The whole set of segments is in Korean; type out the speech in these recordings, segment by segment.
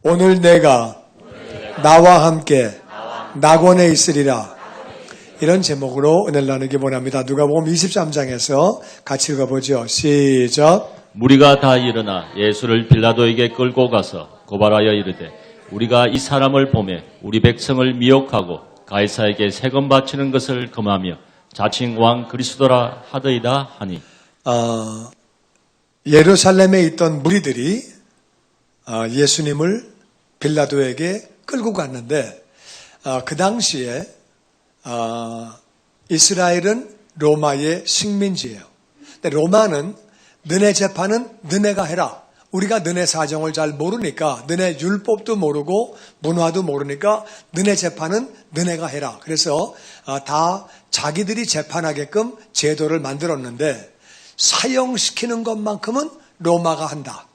오늘 내가 나와 함께 낙원에 있으리라. 이런 제목으로 은혜를 나누기 원합니다. 누가복음 23장에서 같이 읽어보죠. 시작. 무리가 다 일어나 예수를 빌라도에게 끌고 가서 고발하여 이르되 우리가 이 사람을 보매 우리 백성을 미혹하고 가이사에게 세금 바치는 것을 금하며 자칭 왕 그리스도라 하더이다 하니. 예루살렘에 있던 무리들이 예수님을 빌라도에게 끌고 갔는데 그 당시에 이스라엘은 로마의 식민지예요. 근데 로마는 너네 재판은 너네가 해라. 우리가 너네 사정을 잘 모르니까, 너네 율법도 모르고 문화도 모르니까 너네 재판은 너네가 해라. 그래서 다 자기들이 재판하게끔 제도를 만들었는데 사형시키는 것만큼은 로마가 한다.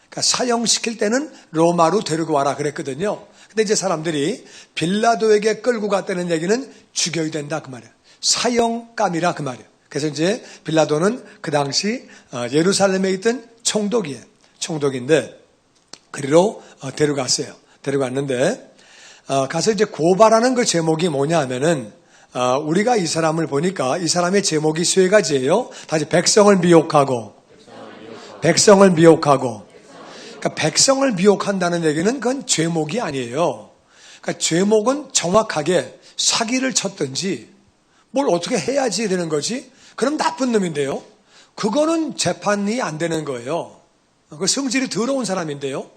그러니까 사형시킬 때는 로마로 데리고 와라 그랬거든요. 근데 이제 사람들이 빌라도에게 끌고 갔다는 얘기는 죽여야 된다 그 말이에요. 사형감이라 그 말이에요. 그래서 이제 빌라도는 그 당시 예루살렘에 있던 총독이에요. 총독인데 그리로 데려갔어요. 데려갔는데 가서 이제 고발하는 그 제목이 뭐냐 하면은 우리가 이 사람을 보니까 이 사람의 제목이 세 가지예요. 다시 백성을 미혹하고 그러니까 백성을 미혹한다는 얘기는 그건 죄목이 아니에요. 그러니까 죄목은 정확하게 사기를 쳤든지 뭘 어떻게 해야지 되는 거지? 그럼 나쁜 놈인데요. 그거는 재판이 안 되는 거예요. 그 성질이 더러운 사람인데요.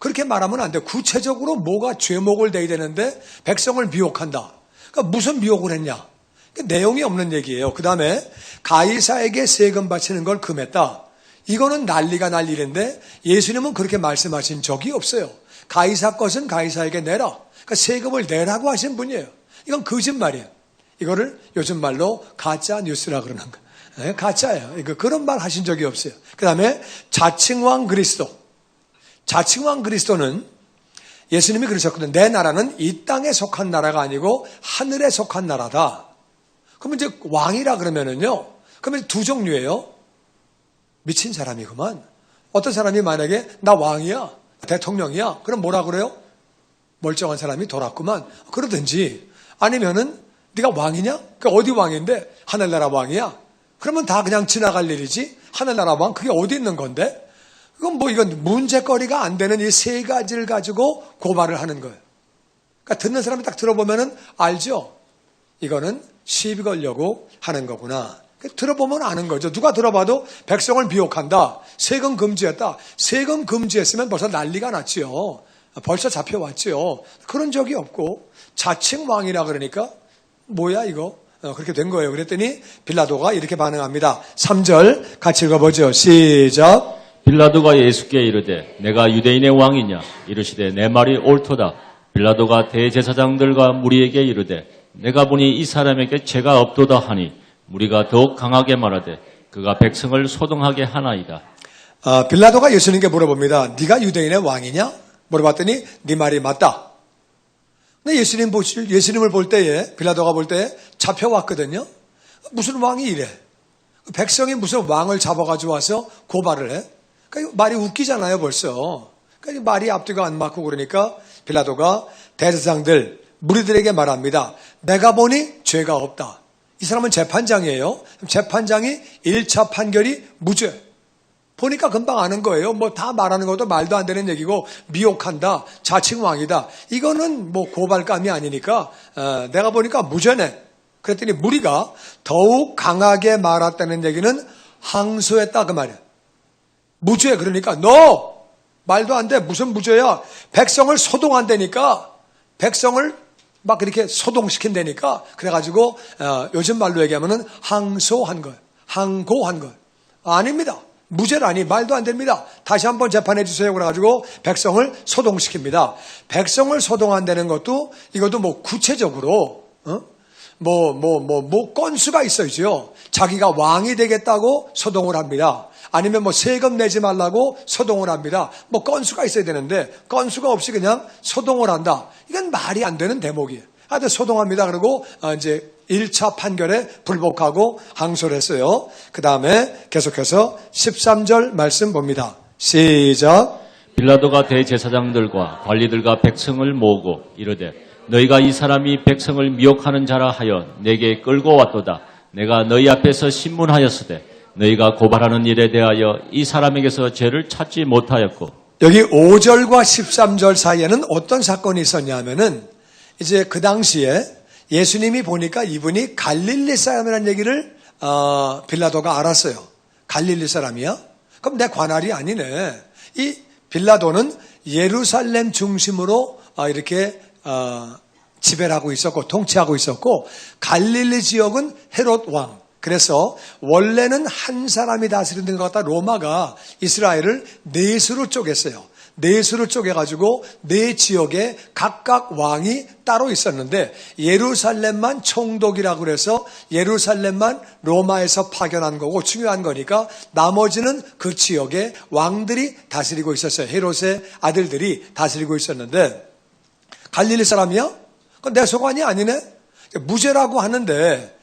그렇게 말하면 안 돼. 구체적으로 뭐가 죄목을 내야 되는데 백성을 미혹한다. 그러니까 무슨 미혹을 했냐? 내용이 없는 얘기예요. 그 다음에 가이사에게 세금 바치는 걸 금했다. 이거는 난리가 날 일인데 예수님은 그렇게 말씀하신 적이 없어요. 가이사 것은 가이사에게 내라. 그러니까 세금을 내라고 하신 분이에요. 이건 거짓말이에요. 이거를 요즘 말로 가짜 뉴스라 그러는 거예요. 네, 가짜예요. 그런 말 하신 적이 없어요. 그 다음에 자칭왕 그리스도. 자칭왕 그리스도는 예수님이 그러셨거든요. 내 나라는 이 땅에 속한 나라가 아니고 하늘에 속한 나라다. 그러면 이제 왕이라 그러면은요. 그러면 두 종류예요. 미친 사람이구만. 어떤 사람이 만약에 나 왕이야, 대통령이야. 그럼 뭐라 그래요? 멀쩡한 사람이 돌았구만. 그러든지 아니면은 네가 왕이냐? 그 어디 왕인데? 하늘나라 왕이야. 그러면 다 그냥 지나갈 일이지. 하늘나라 왕 그게 어디 있는 건데? 이건 문제거리가 안 되는 이 세 가지를 가지고 고발을 하는 거예요. 그러니까 듣는 사람이 딱 들어보면은 알죠. 이거는 시비 걸려고 하는 거구나. 들어보면 아는 거죠. 누가 들어봐도 백성을 미혹한다. 세금 금지했다. 세금 금지했으면 벌써 난리가 났지요. 벌써 잡혀왔지요. 그런 적이 없고 자칭 왕이라 그러니까 뭐야 이거? 그렇게 된 거예요. 그랬더니 빌라도가 이렇게 반응합니다. 3절 같이 읽어보죠. 시작. 빌라도가 예수께 이르되 내가 유대인의 왕이냐 이르시되 내 말이 옳도다. 빌라도가 대제사장들과 무리에게 이르되 내가 보니 이 사람에게 죄가 없도다 하니 무리가 더욱 강하게 말하되 그가 백성을 소동하게 하나이다. 빌라도가 예수님께 물어봅니다. 네가 유대인의 왕이냐? 물어봤더니 네 말이 맞다. 근데 예수님을 볼 때에 빌라도가 볼 때에 잡혀왔거든요. 무슨 왕이 이래? 백성이 무슨 왕을 잡아가지고 와서 고발을 해? 그러니까 말이 웃기잖아요 벌써. 그러니까 말이 앞뒤가 안 맞고 그러니까 빌라도가 대제사장들 무리들에게 말합니다. 내가 보니 죄가 없다. 이 사람은 재판장이에요. 재판장이 1차 판결이 무죄. 보니까 금방 아는 거예요. 다 말하는 것도 말도 안 되는 얘기고 미혹한다. 자칭왕이다. 이거는 고발감이 아니니까 내가 보니까 무죄네. 그랬더니 무리가 더욱 강하게 말했다는 얘기는 항소했다 그 말이야. 무죄 그러니까 너 말도 안 돼. 무슨 무죄야. 백성을 소동한다니까. 백성을 막 이렇게 소동시킨다니까. 그래가지고 요즘 말로 얘기하면은 항소한 거예요. 항고한 거예요. 아닙니다. 무죄라니 말도 안 됩니다. 다시 한번 재판해 주세요. 그래가지고 백성을 소동시킵니다. 백성을 소동한다는 것도 이것도 구체적으로 건수가 있어야죠. 자기가 왕이 되겠다고 소동을 합니다. 아니면 세금 내지 말라고 소동을 합니다. 건수가 있어야 되는데 건수가 없이 그냥 소동을 한다. 이건 말이 안 되는 대목이에요. 하여튼 소동합니다. 그리고 이제 1차 판결에 불복하고 항소를 했어요. 그 다음에 계속해서 13절 말씀 봅니다. 시작. 빌라도가 대제사장들과 관리들과 백성을 모으고 이르되 너희가 이 사람이 백성을 미혹하는 자라 하여 내게 끌고 왔도다. 내가 너희 앞에서 신문하였으되 너희가 고발하는 일에 대하여 이 사람에게서 죄를 찾지 못하였고. 여기 5절과 13절 사이에는 어떤 사건이 있었냐면은 이제 그 당시에 예수님이 보니까 이분이 갈릴리 사람이라는 얘기를 빌라도가 알았어요. 갈릴리 사람이야? 그럼 내 관할이 아니네. 이 빌라도는 예루살렘 중심으로 이렇게 지배를 하고 있었고 통치하고 있었고 갈릴리 지역은 헤롯 왕. 그래서 원래는 한 사람이 다스리는 것 같다. 로마가 이스라엘을 넷으로 쪼갰어요. 넷으로 쪼개가지고 네 지역에 각각 왕이 따로 있었는데 예루살렘만 총독이라고 그래서 예루살렘만 로마에서 파견한 거고 중요한 거니까 나머지는 그 지역에 왕들이 다스리고 있었어요. 헤롯의 아들들이 다스리고 있었는데 갈릴리 사람이야? 그건 내 소관이 아니네? 무죄라고 하는데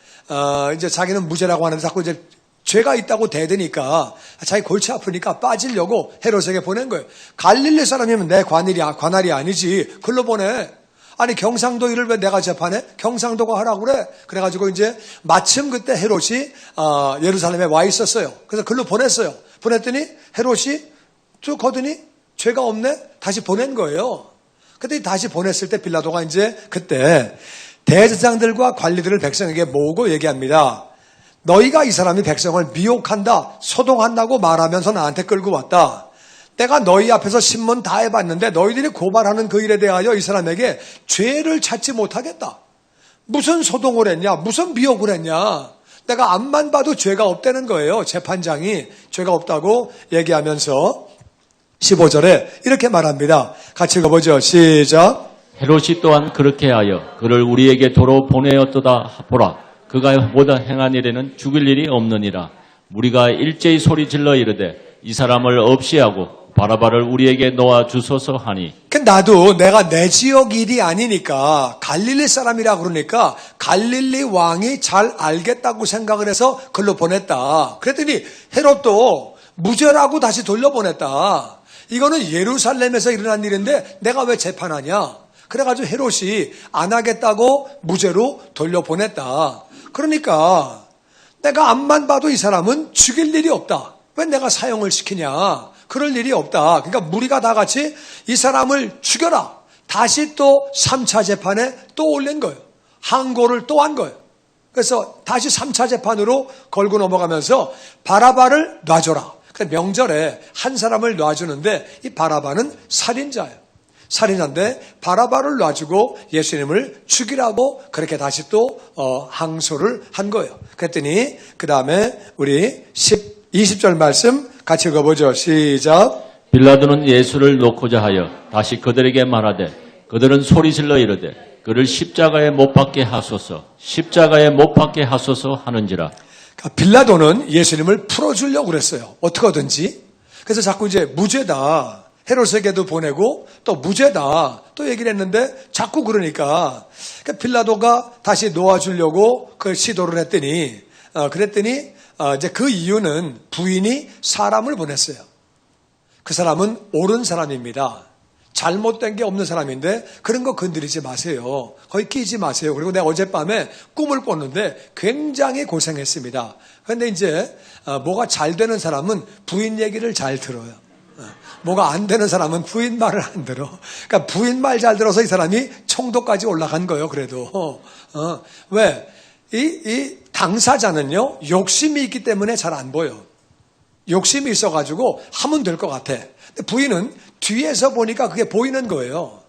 이제 자기는 무죄라고 하는데 자꾸 이제 죄가 있다고 대드니까 자기 골치 아프니까 빠지려고 헤롯에게 보낸 거예요. 갈릴리 사람이면 내 관할이 아니지. 글로 보내. 아니 경상도 일을 왜 내가 재판해? 경상도가 하라고 그래. 그래가지고 이제 마침 그때 헤롯이 예루살렘에 와 있었어요. 그래서 글로 보냈어요. 보냈더니 헤롯이 쭉 거더니 죄가 없네. 다시 보낸 거예요. 그때 다시 보냈을 때 빌라도가 이제 그때 대제사장들과 관리들을 백성에게 모으고 얘기합니다. 너희가 이 사람이 백성을 미혹한다, 소동한다고 말하면서 나한테 끌고 왔다. 내가 너희 앞에서 신문 다 해봤는데 너희들이 고발하는 그 일에 대하여 이 사람에게 죄를 찾지 못하겠다. 무슨 소동을 했냐, 무슨 미혹을 했냐. 내가 앞만 봐도 죄가 없다는 거예요. 재판장이 죄가 없다고 얘기하면서 15절에 이렇게 말합니다. 같이 읽어보죠. 시작. 헤롯이 또한 그렇게 하여 그를 우리에게 도로 보내었도다. 보라. 그가 모두 행한 일에는 죽일 일이 없느니라. 우리가 일제히 소리 질러 이르되 이 사람을 없이 하고 바라바를 우리에게 놓아 주소서 하니. 나도 내가 내 지역 일이 아니니까 갈릴리 사람이라 그러니까 갈릴리 왕이 잘 알겠다고 생각을 해서 글로 보냈다. 그랬더니 헤롯도 무죄라고 다시 돌려보냈다. 이거는 예루살렘에서 일어난 일인데 내가 왜 재판하냐. 그래가지고 헤롯이 안 하겠다고 무죄로 돌려보냈다. 그러니까 내가 앞만 봐도 이 사람은 죽일 일이 없다. 왜 내가 사형을 시키냐. 그럴 일이 없다. 그러니까 무리가 다 같이 이 사람을 죽여라. 다시 또 3차 재판에 또 올린 거예요. 항고를 또 한 거예요. 그래서 다시 3차 재판으로 걸고 넘어가면서 바라바를 놔줘라. 명절에 한 사람을 놔주는데 이 바라바는 살인자예요. 살인자인데 바라바를 놔주고 예수님을 죽이라고 그렇게 다시 또 항소를 한 거예요. 그랬더니 그 다음에 우리 20절 말씀 같이 읽어보죠. 시작. 빌라도는 예수를 놓고자 하여 다시 그들에게 말하되 그들은 소리질러 이르되 그를 십자가에 못 박게 하소서 십자가에 못 박게 하소서 하는지라. 빌라도는 예수님을 풀어주려고 그랬어요. 어떻게든지. 그래서 자꾸 이제 무죄다. 헤롯에게도 보내고 또 무죄다. 또 얘기를 했는데 자꾸 그러니까 빌라도가 다시 놓아주려고 그 시도를 했더니 그랬더니 이제 그 이유는 부인이 사람을 보냈어요. 그 사람은 옳은 사람입니다. 잘못된 게 없는 사람인데 그런 거 건드리지 마세요. 거기 끼지 마세요. 그리고 내가 어젯밤에 꿈을 꿨는데 굉장히 고생했습니다. 그런데 이제 뭐가 잘 되는 사람은 부인 얘기를 잘 들어요. 뭐가 안 되는 사람은 부인 말을 안 들어. 그러니까 부인 말 잘 들어서 이 사람이 총독까지 올라간 거예요. 그래도 왜? 이 당사자는요 욕심이 있기 때문에 잘 안 보여. 욕심이 있어가지고 하면 될 것 같아. 근데 부인은 뒤에서 보니까 그게 보이는 거예요.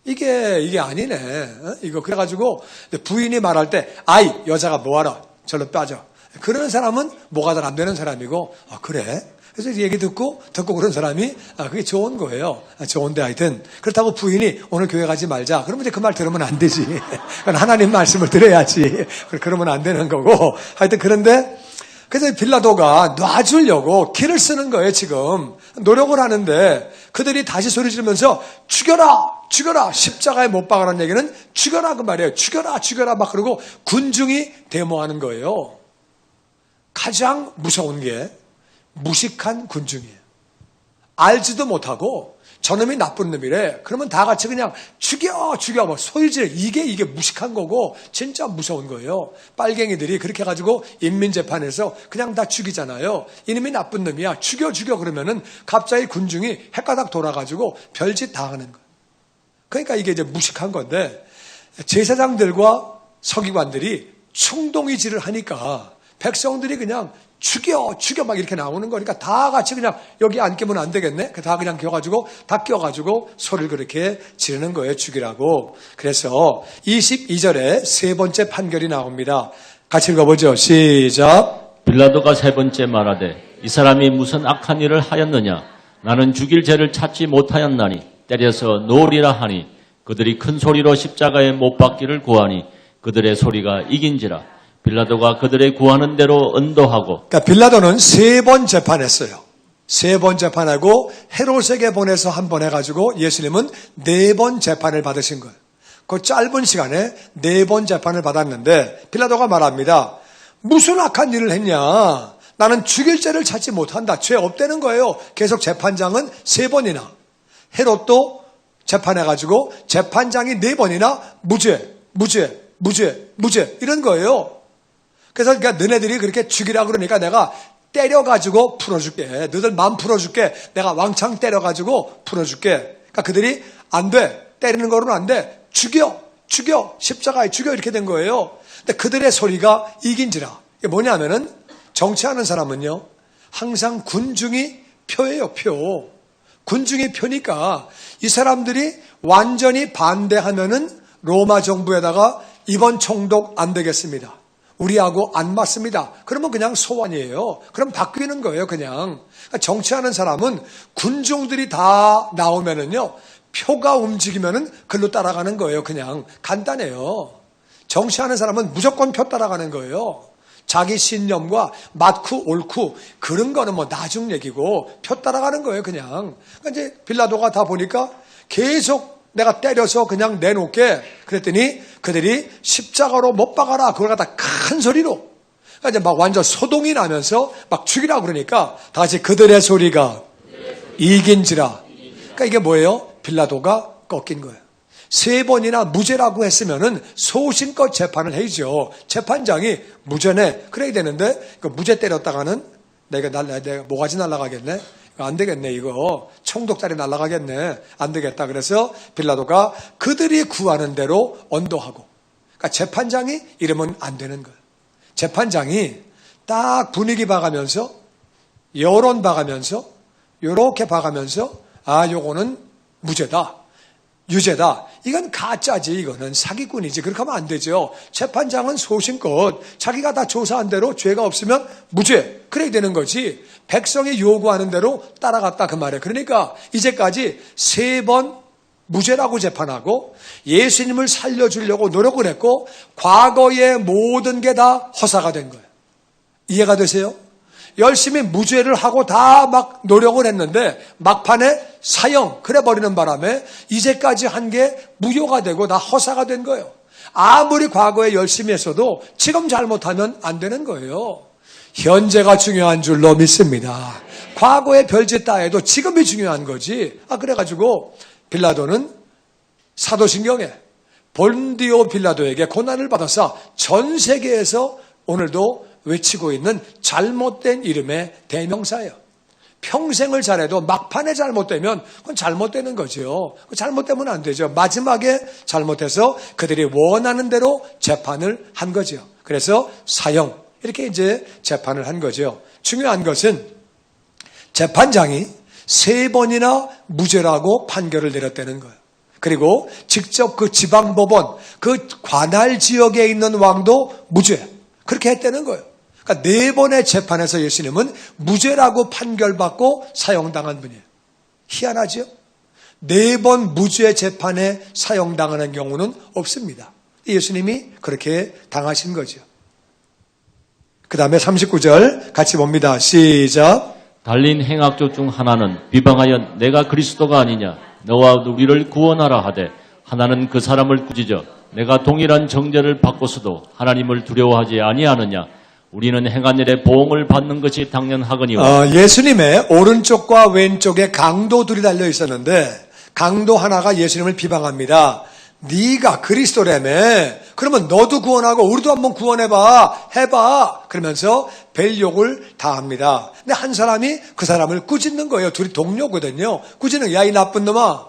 이게 아니네. 이거 그래가지고 부인이 말할 때 아이 여자가 뭐하러 절로 빠져. 그러는 사람은 뭐가 잘 안 되는 사람이고 그래? 그래서 얘기 듣고 그런 사람이 그게 좋은 거예요. 좋은데 하여튼 그렇다고 부인이 오늘 교회 가지 말자. 그러면 이제 그 말 들으면 안 되지. 그건 하나님 말씀을 들어야지. 그러면 안 되는 거고. 하여튼 그런데 그래서 빌라도가 놔주려고 길을 쓰는 거예요. 지금 노력을 하는데 그들이 다시 소리 지르면서 죽여라 십자가에 못 박으라는 얘기는 죽여라 그 말이에요. 죽여라 막 그러고 군중이 데모하는 거예요. 가장 무서운 게 무식한 군중이에요. 알지도 못하고 저놈이 나쁜 놈이래. 그러면 다 같이 그냥 죽여 뭐 소리질. 이게 무식한 거고 진짜 무서운 거예요. 빨갱이들이 그렇게 해가지고 인민재판에서 그냥 다 죽이잖아요. 이놈이 나쁜 놈이야. 죽여 그러면은 갑자기 군중이 헷가닥 돌아가지고 별짓 다 하는 거예요. 그러니까 이게 이제 무식한 건데 제사장들과 서기관들이 충동의질을 하니까 백성들이 그냥 죽여 막 이렇게 나오는 거니까 다 같이 그냥 여기 안 끼면 안 되겠네. 다 그냥 끼워가지고 소리를 그렇게 지르는 거예요. 죽이라고. 그래서 22절에 세 번째 판결이 나옵니다. 같이 읽어보죠. 시작. 빌라도가 세 번째 말하되 이 사람이 무슨 악한 일을 하였느냐? 나는 죽일 죄를 찾지 못하였나니 때려서 놓으리라 하니 그들이 큰 소리로 십자가에 못 박기를 구하니 그들의 소리가 이긴지라. 빌라도가 그들의 구하는 대로 언도하고. 그러니까 빌라도는 세 번 재판했어요. 세 번 재판하고 헤롯에게 보내서 한 번 해가지고 예수님은 네 번 재판을 받으신 거예요. 그 짧은 시간에 네 번 재판을 받았는데 빌라도가 말합니다. 무슨 악한 일을 했냐? 나는 죽일 죄를 찾지 못한다. 죄 없다는 거예요. 계속 재판장은 세 번이나. 헤롯도 재판해가지고 재판장이 네 번이나 무죄 이런 거예요. 그래서 그러니까 너네들이 그렇게 죽이라 그러니까 내가 때려가지고 풀어줄게. 너희들 마음 풀어줄게. 내가 왕창 때려가지고 풀어줄게. 그러니까 그들이 안 돼. 때리는 거로는 안 돼. 죽여. 십자가에 죽여. 이렇게 된 거예요. 근데 그들의 소리가 이긴지라. 이게 뭐냐면은 정치하는 사람은요. 항상 군중이 표예요. 표. 군중이 표니까 이 사람들이 완전히 반대하면은 로마 정부에다가 이번 총독 안 되겠습니다. 우리하고 안 맞습니다. 그러면 그냥 소환이에요. 그럼 바뀌는 거예요, 그냥. 정치하는 사람은 군중들이 다 나오면은요, 표가 움직이면은 글로 따라가는 거예요, 그냥. 간단해요. 정치하는 사람은 무조건 표 따라가는 거예요. 자기 신념과 맞고 옳고 그런 거는 뭐 나중 얘기고 표 따라가는 거예요, 그냥. 그러니까 이제 빌라도가 다 보니까 계속 내가 때려서 그냥 내놓게 그랬더니 그들이 십자가로 못 박아라. 그걸 갖다 큰 소리로. 그러니까 이제 막 완전 소동이 나면서 막 죽이라 그러니까 다 같이 그들의 소리가 이긴지라. 그러니까 이게 뭐예요? 빌라도가 꺾인 거예요. 세 번이나 무죄라고 했으면은 소신껏 재판을 해야죠. 재판장이 무죄네. 그래야 되는데 그 무죄 때렸다가는 내가 모가지 날아가겠네. 안 되겠네, 이거. 총독자리 날아가겠네. 안 되겠다. 그래서 빌라도가 그들이 구하는 대로 언도하고. 그러니까 재판장이 이러면 안 되는 거예요. 재판장이 딱 분위기 봐가면서, 여론 봐가면서, 요렇게 봐가면서, 아, 요거는 무죄다. 유죄다. 이건 가짜지. 이거는 사기꾼이지. 그렇게 하면 안 되죠. 재판장은 소신껏 자기가 다 조사한 대로 죄가 없으면 무죄. 그래야 되는 거지. 백성이 요구하는 대로 따라갔다 그 말이에요. 그러니까 이제까지 세 번 무죄라고 재판하고 예수님을 살려주려고 노력을 했고 과거의 모든 게 다 허사가 된 거예요. 이해가 되세요? 열심히 무죄를 하고 다 막 노력을 했는데 막판에 사형 그래 버리는 바람에 이제까지 한 게 무효가 되고 다 허사가 된 거예요. 아무리 과거에 열심히 했어도 지금 잘못하면 안 되는 거예요. 현재가 중요한 줄로 믿습니다. 과거에 별짓 다 해도 지금이 중요한 거지. 그래가지고 빌라도는 사도신경에 본디오 빌라도에게 고난을 받아서 전 세계에서 오늘도 외치고 있는 잘못된 이름의 대명사예요. 평생을 잘해도 막판에 잘못되면 그건 잘못되는 거죠. 잘못되면 안 되죠. 마지막에 잘못해서 그들이 원하는 대로 재판을 한 거죠. 그래서 사형 이렇게 이제 재판을 한 거죠. 중요한 것은 재판장이 세 번이나 무죄라고 판결을 내렸다는 거예요. 그리고 직접 그 지방법원, 그 관할 지역에 있는 왕도 무죄 그렇게 했다는 거예요. 그러니까 네 번의 재판에서 예수님은 무죄라고 판결받고 사형당한 분이에요. 희한하죠? 네 번 무죄 재판에 사형당하는 경우는 없습니다. 예수님이 그렇게 당하신 거죠. 그 다음에 39절 같이 봅니다. 시작. 달린 행악조 중 하나는 비방하여 내가 그리스도가 아니냐 너와 우리를 구원하라 하되 하나는 그 사람을 꾸짖어 내가 동일한 정죄를 받고서도 하나님을 두려워하지 아니하느냐 우리는 행한 일에 보응을 받는 것이 당연하거니와 예수님의 오른쪽과 왼쪽에 강도들이 달려 있었는데 강도 하나가 예수님을 비방합니다. 네가 그리스도라며. 그러면 너도 구원하고 우리도 한번 구원해봐. 해봐. 그러면서 벨욕을 다합니다. 근데 한 사람이 그 사람을 꾸짖는 거예요. 둘이 동료거든요. 꾸짖는 야 이 나쁜 놈아.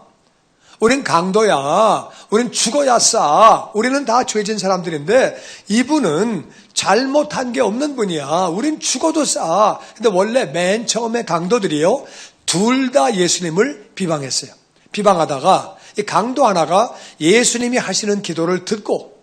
우린 강도야. 우린 죽어야 싸. 우리는 다 죄진 사람들인데 이분은 잘못한 게 없는 분이야. 우린 죽어도 싸. 근데 원래 맨 처음에 강도들이요. 둘 다 예수님을 비방했어요. 비방하다가 이 강도 하나가 예수님이 하시는 기도를 듣고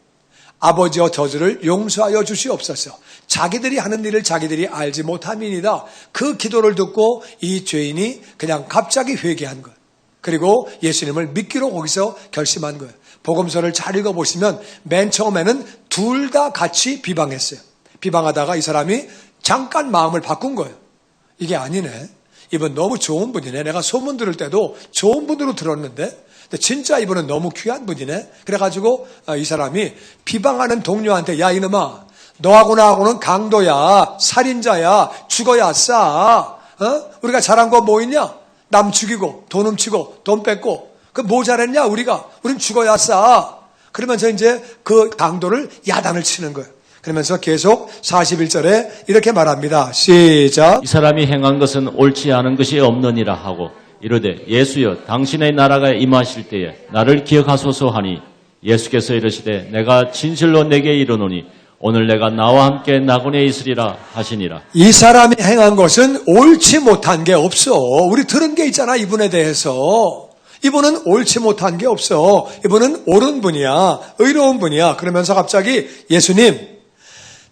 아버지여 저주를 용서하여 주시옵소서. 자기들이 하는 일을 자기들이 알지 못함이니이다. 그 기도를 듣고 이 죄인이 그냥 갑자기 회개한 거예요. 그리고 예수님을 믿기로 거기서 결심한 거예요. 복음서를 잘 읽어보시면 맨 처음에는 둘 다 같이 비방했어요. 비방하다가 이 사람이 잠깐 마음을 바꾼 거예요. 이게 아니네. 이분 너무 좋은 분이네. 내가 소문 들을 때도 좋은 분으로 들었는데 근데 진짜 이분은 너무 귀한 분이네. 그래가지고 이 사람이 비방하는 동료한테 야 이놈아 너하고 나하고는 강도야 살인자야 죽어야 싸. 우리가 잘한 거 뭐 있냐? 남 죽이고 돈 훔치고 돈 뺏고 그 뭐 잘했냐 우리가. 우린 죽어야 싸. 그러면서 이제 그 강도를 야단을 치는 거예요. 그러면서 계속 41절에 이렇게 말합니다. 시작. 이 사람이 행한 것은 옳지 않은 것이 없느니라 하고 이르되 예수여 당신의 나라가 임하실 때에 나를 기억하소서 하니 예수께서 이르시되 내가 진실로 내게 이르노니 오늘 내가 나와 함께 낙원에 있으리라 하시니라. 이 사람이 행한 것은 옳지 못한 게 없어. 우리 들은 게 있잖아 이분에 대해서. 이분은 옳지 못한 게 없어. 이분은 옳은 분이야. 의로운 분이야. 그러면서 갑자기 예수님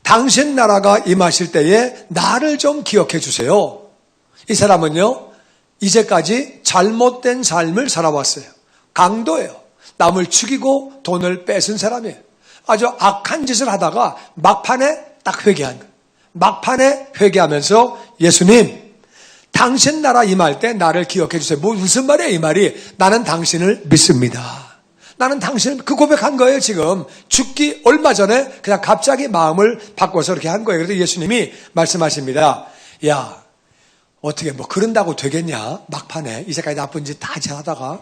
당신 나라가 임하실 때에 나를 좀 기억해 주세요. 이 사람은요 이제까지 잘못된 삶을 살아왔어요. 강도예요. 남을 죽이고 돈을 뺏은 사람이에요. 아주 악한 짓을 하다가 막판에 딱 회개한 거예요. 막판에 회개하면서 예수님 당신 나라 임할 때 나를 기억해 주세요. 무슨 말이에요 이 말이. 나는 당신을 믿습니다. 나는 당신 그 고백한 거예요 지금. 죽기 얼마 전에 그냥 갑자기 마음을 바꿔서 이렇게 한 거예요. 그래서 예수님이 말씀하십니다. 야 어떻게 뭐 그런다고 되겠냐. 막판에 이제까지 나쁜 짓 다 잘하다가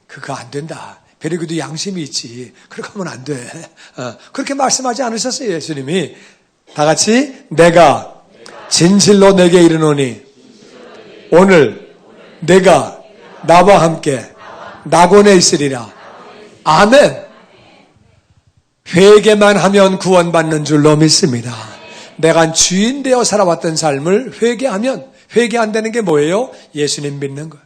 그거 안 된다. 베리그도 양심이 있지. 그렇게 하면 안 돼. 그렇게 말씀하지 않으셨어요 예수님이. 다 같이 내가 진실로 내게 이르노니 오늘 내가 나와 함께 낙원에 있으리라. 아멘. 회개만 하면 구원받는 줄로 믿습니다. 내가 주인 되어 살아왔던 삶을 회개하면 회개 안 되는 게 뭐예요? 예수님 믿는 거예요.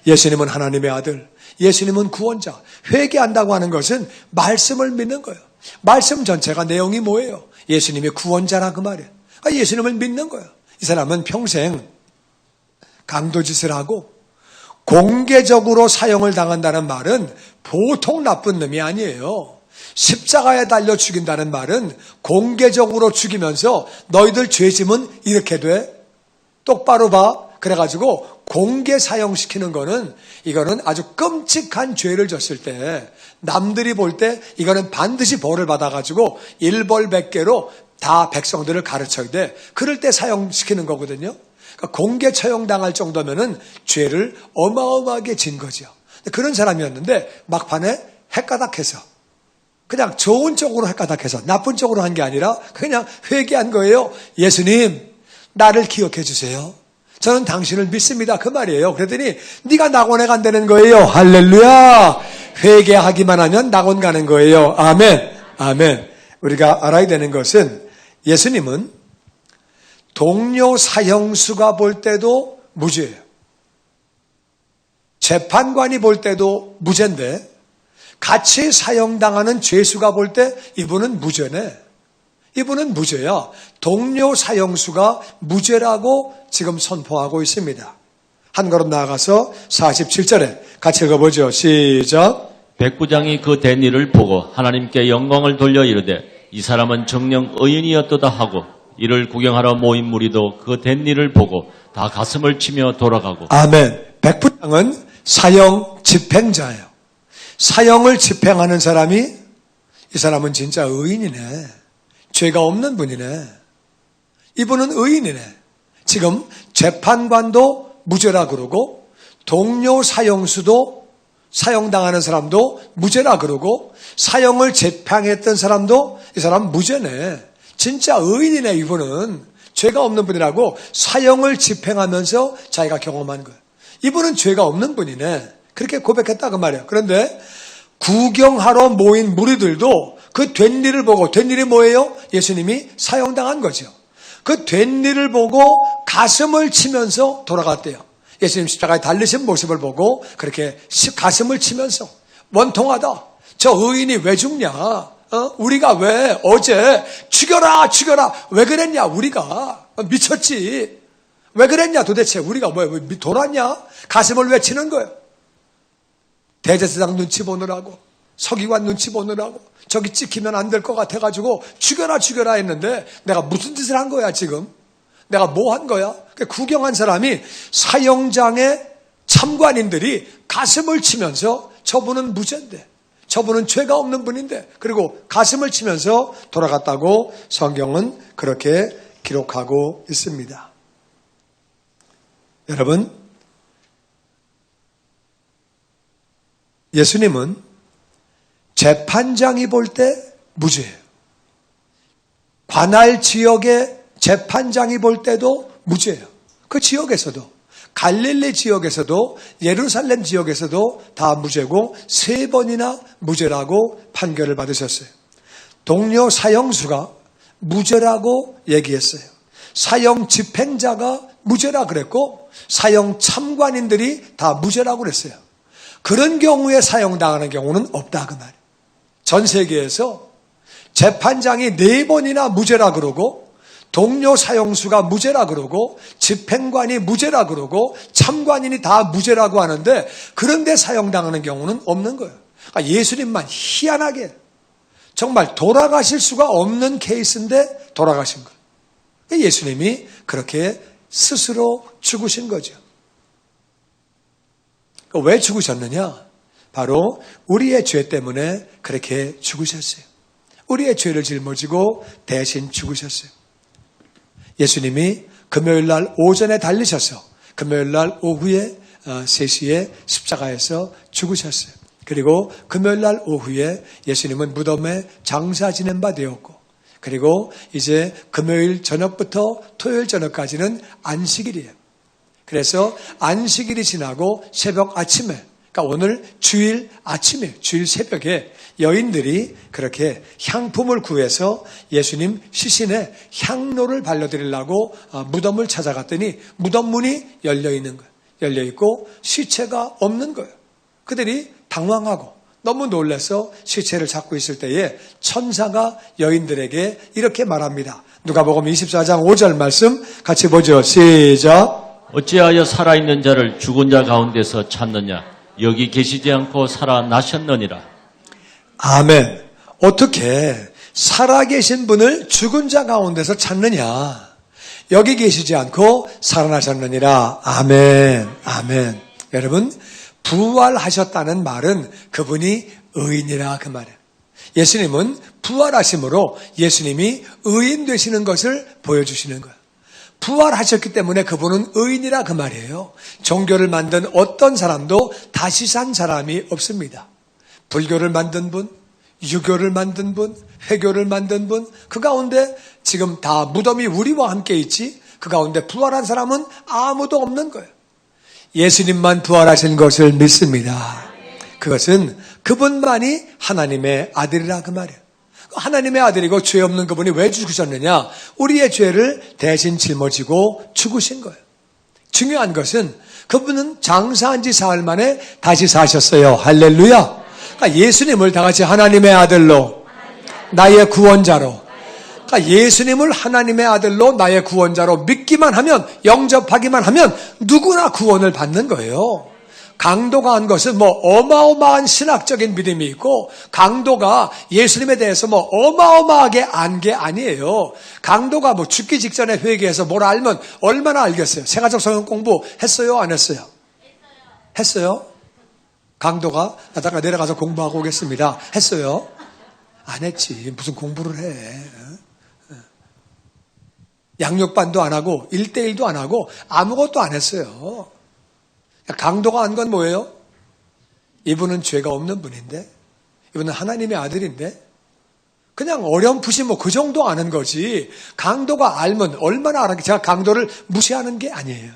예수님은 하나님의 아들, 예수님은 구원자. 회개한다고 하는 것은 말씀을 믿는 거예요. 말씀 전체가 내용이 뭐예요? 예수님이 구원자라 그 말이에요. 예수님을 믿는 거예요. 이 사람은 평생 강도짓을 하고 공개적으로 사형을 당한다는 말은 보통 나쁜 놈이 아니에요. 십자가에 달려 죽인다는 말은 공개적으로 죽이면서 너희들 죄짐은 이렇게 돼. 똑바로 봐. 그래가지고 공개 사형시키는 거는 이거는 아주 끔찍한 죄를 졌을 때 남들이 볼 때 이거는 반드시 벌을 받아가지고 일벌백계로 다 백성들을 가르쳐야 돼. 그럴 때 사형시키는 거거든요. 그러니까 공개 처형당할 정도면은 죄를 어마어마하게 진 거죠. 그런 사람이었는데 막판에 헷가닥해서 그냥 좋은 쪽으로 헷가닥해서 나쁜 쪽으로 한 게 아니라 그냥 회개한 거예요. 예수님 나를 기억해 주세요. 저는 당신을 믿습니다. 그 말이에요. 그랬더니 네가 낙원에 간다는 거예요. 할렐루야. 회개하기만 하면 낙원 가는 거예요. 아멘. 아멘. 우리가 알아야 되는 것은 예수님은 동료 사형수가 볼 때도 무죄예요. 재판관이 볼 때도 무죄인데 같이 사형당하는 죄수가 볼 때 이분은 무죄네. 이분은 무죄야. 동료 사형수가 무죄라고 지금 선포하고 있습니다. 한 걸음 나아가서 47절에 같이 읽어보죠. 시작. 백부장이 그 된 일을 보고 하나님께 영광을 돌려 이르되 이 사람은 정녕 의인이었도다 하고 이를 구경하러 모인 무리도 그 된 일을 보고 다 가슴을 치며 돌아가고. 아멘. 백부장은 사형 집행자예요. 사형을 집행하는 사람이 이 사람은 진짜 의인이네. 죄가 없는 분이네. 이분은 의인이네. 지금 재판관도 무죄라 그러고 동료 사형수도 사형당하는 사람도 무죄라 그러고 사형을 재판했던 사람도 이 사람 무죄네. 진짜 의인이네. 이분은 죄가 없는 분이라고 사형을 집행하면서 자기가 경험한 거예요. 이분은 죄가 없는 분이네. 그렇게 고백했다 그 말이에요. 그런데 구경하러 모인 무리들도 그 된 일을 보고, 된 일이 뭐예요? 예수님이 사형당한 거죠. 그 된 일을 보고 가슴을 치면서 돌아갔대요. 예수님 십자가에 달리신 모습을 보고 그렇게 가슴을 치면서 원통하다. 저 의인이 왜 죽냐? 우리가 왜 어제 죽여라 왜 그랬냐? 우리가 미쳤지. 왜 그랬냐? 도대체 우리가 왜 돌았냐? 가슴을 왜 치는 거예요? 대제사장 눈치 보느라고, 서기관 눈치 보느라고, 저기 찍히면 안 될 것 같아가지고 죽여라 했는데 내가 무슨 짓을 한 거야 지금? 내가 뭐 한 거야? 구경한 사람이 사형장의 참관인들이 가슴을 치면서 저분은 무죄인데, 저분은 죄가 없는 분인데, 그리고 가슴을 치면서 돌아갔다고 성경은 그렇게 기록하고 있습니다. 여러분, 예수님은 재판장이 볼 때 무죄예요. 관할 지역의 재판장이 볼 때도 무죄예요. 그 지역에서도, 갈릴리 지역에서도, 예루살렘 지역에서도 다 무죄고 3번이나 무죄라고 판결을 받으셨어요. 동료 사형수가 무죄라고 얘기했어요. 사형 집행자가 무죄라 그랬고 사형 참관인들이 다 무죄라고 그랬어요. 그런 경우에 사형당하는 경우는 없다 그 말이에요. 전 세계에서 재판장이 4번이나 무죄라 그러고 동료 사형수가 무죄라 그러고 집행관이 무죄라 그러고 참관인이 다 무죄라고 하는데 그런데 사형당하는 경우는 없는 거예요. 그러니까 예수님만 희한하게 정말 돌아가실 수가 없는 케이스인데 돌아가신 거예요. 예수님이 그렇게 스스로 죽으신 거죠. 왜 죽으셨느냐? 바로 우리의 죄 때문에 그렇게 죽으셨어요. 우리의 죄를 짊어지고 대신 죽으셨어요. 예수님이 금요일 날 오전에 달리셔서 금요일 날 오후에 3시에 십자가에서 죽으셨어요. 그리고 금요일 날 오후에 예수님은 무덤에 장사 지낸 바 되었고, 그리고 이제 금요일 저녁부터 토요일 저녁까지는 안식일이에요. 그래서 안식일이 지나고 새벽 아침에, 그러니까 오늘 주일 아침에, 주일 새벽에 여인들이 그렇게 향품을 구해서 예수님 시신에 향로를 발라드리려고 무덤을 찾아갔더니 무덤 문이 열려있는 거예요. 열려있고 시체가 없는 거예요. 그들이 당황하고 너무 놀라서 시체를 찾고 있을 때에 천사가 여인들에게 이렇게 말합니다. 누가복음 24장 5절 말씀 같이 보죠. 시작. 어찌하여 살아있는 자를 죽은 자 가운데서 찾느냐? 여기 계시지 않고 살아나셨느니라. 아멘. 어떻게 살아계신 분을 죽은 자 가운데서 찾느냐? 여기 계시지 않고 살아나셨느니라. 아멘. 아멘. 여러분, 부활하셨다는 말은 그분이 의인이라 그 말이에요. 예수님은 부활하심으로 예수님이 의인 되시는 것을 보여주시는 거예요. 부활하셨기 때문에 그분은 의인이라 그 말이에요. 종교를 만든 어떤 사람도 다시 산 사람이 없습니다. 불교를 만든 분, 유교를 만든 분, 회교를 만든 분, 그 가운데 지금 다 무덤이 우리와 함께 있지, 그 가운데 부활한 사람은 아무도 없는 거예요. 예수님만 부활하신 것을 믿습니다. 그것은 그분만이 하나님의 아들이라 그 말이에요. 하나님의 아들이고 죄 없는 그분이 왜 죽으셨느냐? 우리의 죄를 대신 짊어지고 죽으신 거예요. 중요한 것은 그분은 장사한 지 사흘 만에 다시 사셨어요. 할렐루야. 그러니까 예수님을 다 같이 하나님의 아들로, 나의 구원자로, 그러니까 예수님을 하나님의 아들로 나의 구원자로 믿기만 하면, 영접하기만 하면 누구나 구원을 받는 거예요. 강도가 한 것은 어마어마한 신학적인 믿음이 있고, 강도가 예수님에 대해서 어마어마하게 안 게 아니에요. 강도가 죽기 직전에 회개해서 뭘 알면 얼마나 알겠어요? 생활적 성경 공부 했어요? 안 했어요? 했어요? 강도가 나다가 내려가서 공부하고 오겠습니다. 했어요? 안 했지. 무슨 공부를 해. 양육반도 안 하고 1대1도 안 하고 아무것도 안 했어요. 강도가 한 건 뭐예요? 이분은 죄가 없는 분인데, 이분은 하나님의 아들인데, 그냥 어렴풋이 뭐 그 정도 아는 거지. 강도가 알면 얼마나 알았겠어요. 제가 강도를 무시하는 게 아니에요.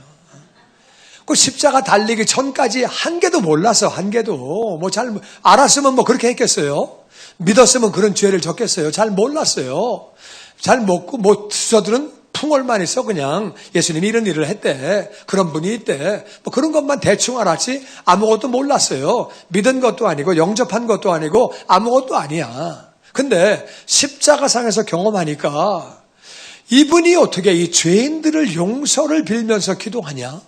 그 십자가 달리기 전까지 한 개도 몰랐어. 한 개도. 뭐 잘 알았으면 뭐 그렇게 했겠어요. 믿었으면 그런 죄를 졌겠어요. 잘 몰랐어요. 잘 먹고 뭐 수저들은 풍월만 있어. 그냥 예수님이 이런 일을 했대. 그런 분이 있대. 뭐 그런 것만 대충 알았지 아무것도 몰랐어요. 믿은 것도 아니고 영접한 것도 아니고 아무것도 아니야. 근데 십자가상에서 경험하니까 이분이 어떻게 이 죄인들을 용서를 빌면서 기도하냐?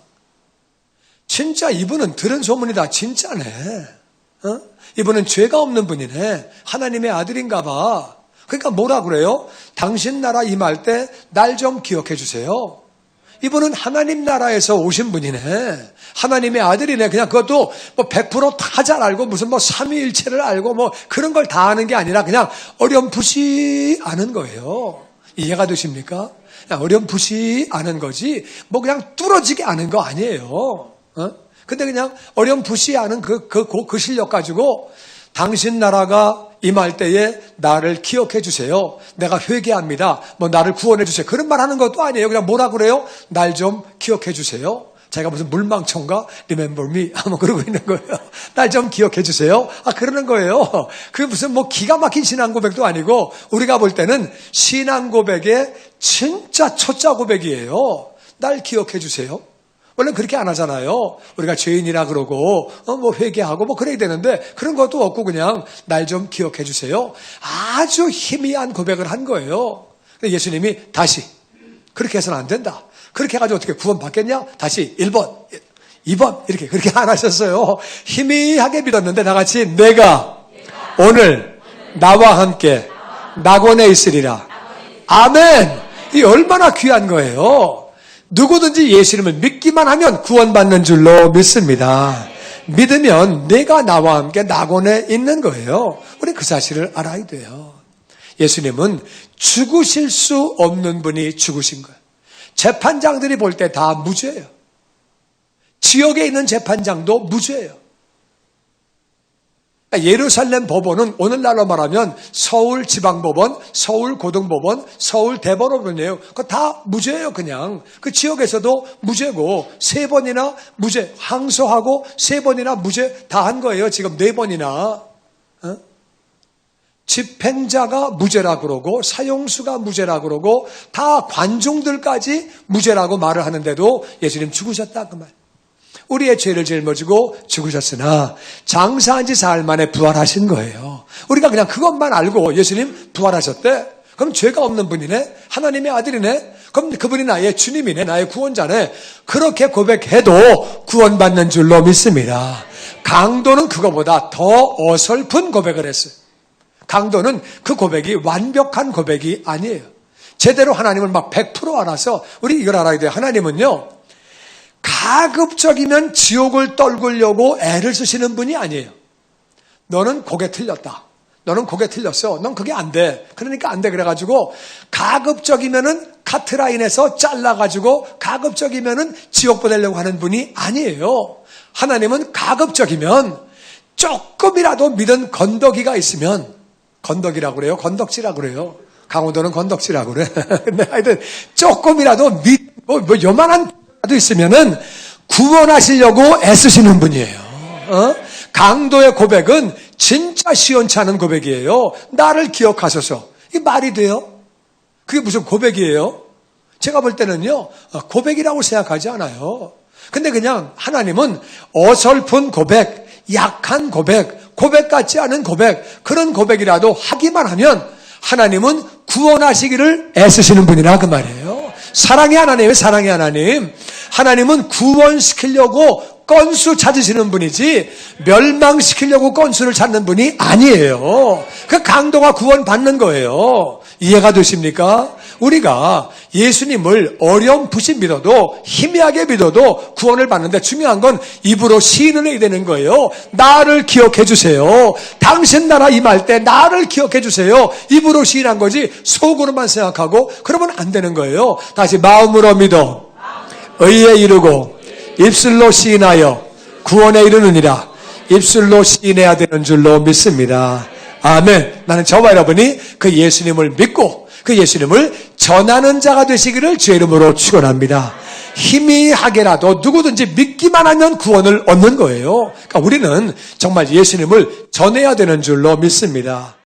진짜 이분은 들은 소문이다. 진짜네. 어? 이분은 죄가 없는 분이네. 하나님의 아들인가 봐. 그러니까 뭐라 그래요? 당신 나라 임할 때 날 좀 기억해 주세요. 이분은 하나님 나라에서 오신 분이네. 하나님의 아들이네. 그냥 그것도 뭐 100% 다 잘 알고 무슨 뭐 삼위일체를 알고 뭐 그런 걸 다 아는 게 아니라 그냥 어렴풋이 아는 거예요. 이해가 되십니까? 그냥 어렴풋이 아는 거지 뭐 그냥 뚫어지게 아는 거 아니에요. 어? 근데 그냥 어렴풋이 아는 그 실력 가지고 당신 나라가 임할 때에 나를 기억해 주세요. 내가 회개합니다. 뭐 나를 구원해 주세요. 그런 말 하는 것도 아니에요. 그냥 뭐라 그래요? 날 좀 기억해 주세요. 자기가 무슨 물망청가 Remember me 아마 그러고 있는 거예요. 날 좀 기억해 주세요. 그러는 거예요. 그게 무슨 뭐 기가 막힌 신앙 고백도 아니고 우리가 볼 때는 신앙 고백의 진짜 초짜 고백이에요. 날 기억해 주세요. 원래 그렇게 안 하잖아요. 우리가 죄인이라 그러고 뭐 회개하고 뭐 그래야 되는데 그런 것도 없고 그냥 날 좀 기억해 주세요. 아주 희미한 고백을 한 거예요. 예수님이 다시 그렇게 해서는 안 된다. 그렇게 해가지고 어떻게 구원받겠냐? 다시 1번, 2번 이렇게 그렇게 안 하셨어요. 희미하게 믿었는데 나같이 내가 오늘 나와 함께 낙원에 있으리라. 아멘. 이 얼마나 귀한 거예요. 누구든지 예수님을 믿기만 하면 구원받는 줄로 믿습니다. 믿으면 내가 나와 함께 낙원에 있는 거예요. 우리 그 사실을 알아야 돼요. 예수님은 죽으실 수 없는 분이 죽으신 거예요. 재판장들이 볼 때 다 무죄예요. 지역에 있는 재판장도 무죄예요. 예루살렘 법원은 오늘날로 말하면 서울지방법원, 서울고등법원, 서울대법원이에요. 그거 다 무죄예요. 그냥 그 지역에서도 무죄고 3번이나 무죄, 항소하고 3번이나 무죄 다 한 거예요. 지금 4번이나 집행자가 무죄라 그러고 사형수가 무죄라 그러고 다 관중들까지 무죄라고 말을 하는데도 예수님 죽으셨다 그 말. 우리의 죄를 짊어지고 죽으셨으나 장사한 지 사흘 만에 부활하신 거예요. 우리가 그냥 그것만 알고 예수님 부활하셨대. 그럼 죄가 없는 분이네. 하나님의 아들이네. 그럼 그분이 나의 주님이네. 나의 구원자네. 그렇게 고백해도 구원받는 줄로 믿습니다. 강도는 그거보다 더 어설픈 고백을 했어요. 강도는 그 고백이 완벽한 고백이 아니에요. 제대로 하나님을 막 100% 알아서 우리 이걸 알아야 돼요. 하나님은요. 가급적이면 지옥을 떨구려고 애를 쓰시는 분이 아니에요. 너는 고개 틀렸다. 너는 고개 틀렸어. 넌 그게 안 돼. 그러니까 안 돼. 그래가지고 가급적이면은 카트라인에서 잘라가지고 가급적이면은 지옥 보내려고 하는 분이 아니에요. 하나님은 가급적이면 조금이라도 믿은 건더기가 있으면 건더기라고 그래요. 건덕지라고 그래요. 강원도는 건덕지라고 그래. 근데 하여튼 조금이라도 뭐 요만한 도 있으면은 구원하시려고 애쓰시는 분이에요. 강도의 고백은 진짜 시원치 않은 고백이에요. 나를 기억하소서. 이게 말이 돼요? 그게 무슨 고백이에요? 제가 볼 때는요, 고백이라고 생각하지 않아요. 근데 그냥 하나님은 어설픈 고백, 약한 고백, 고백 같지 않은 고백, 그런 고백이라도 하기만 하면 하나님은 구원하시기를 애쓰시는 분이라 그 말이에요. 사랑의 하나님, 사랑의 하나님. 하나님은 구원시키려고 건수 찾으시는 분이지 멸망시키려고 건수를 찾는 분이 아니에요. 그 강도가 구원받는 거예요. 이해가 되십니까? 우리가 예수님을 어렴풋이 믿어도 희미하게 믿어도 구원을 받는데 중요한 건 입으로 시인을 해야 되는 거예요. 나를 기억해 주세요. 당신 나라 임할 때 나를 기억해 주세요. 입으로 시인한 거지 속으로만 생각하고 그러면 안 되는 거예요. 다시 마음으로 믿어 의에 이르고 입술로 시인하여 구원에 이르느니라. 입술로 시인해야 되는 줄로 믿습니다. 아멘. 나는 저와 여러분이 그 예수님을 믿고 그 예수님을 전하는 자가 되시기를 주의 이름으로 축원합니다. 희미하게라도 누구든지 믿기만 하면 구원을 얻는 거예요. 그러니까 우리는 정말 예수님을 전해야 되는 줄로 믿습니다.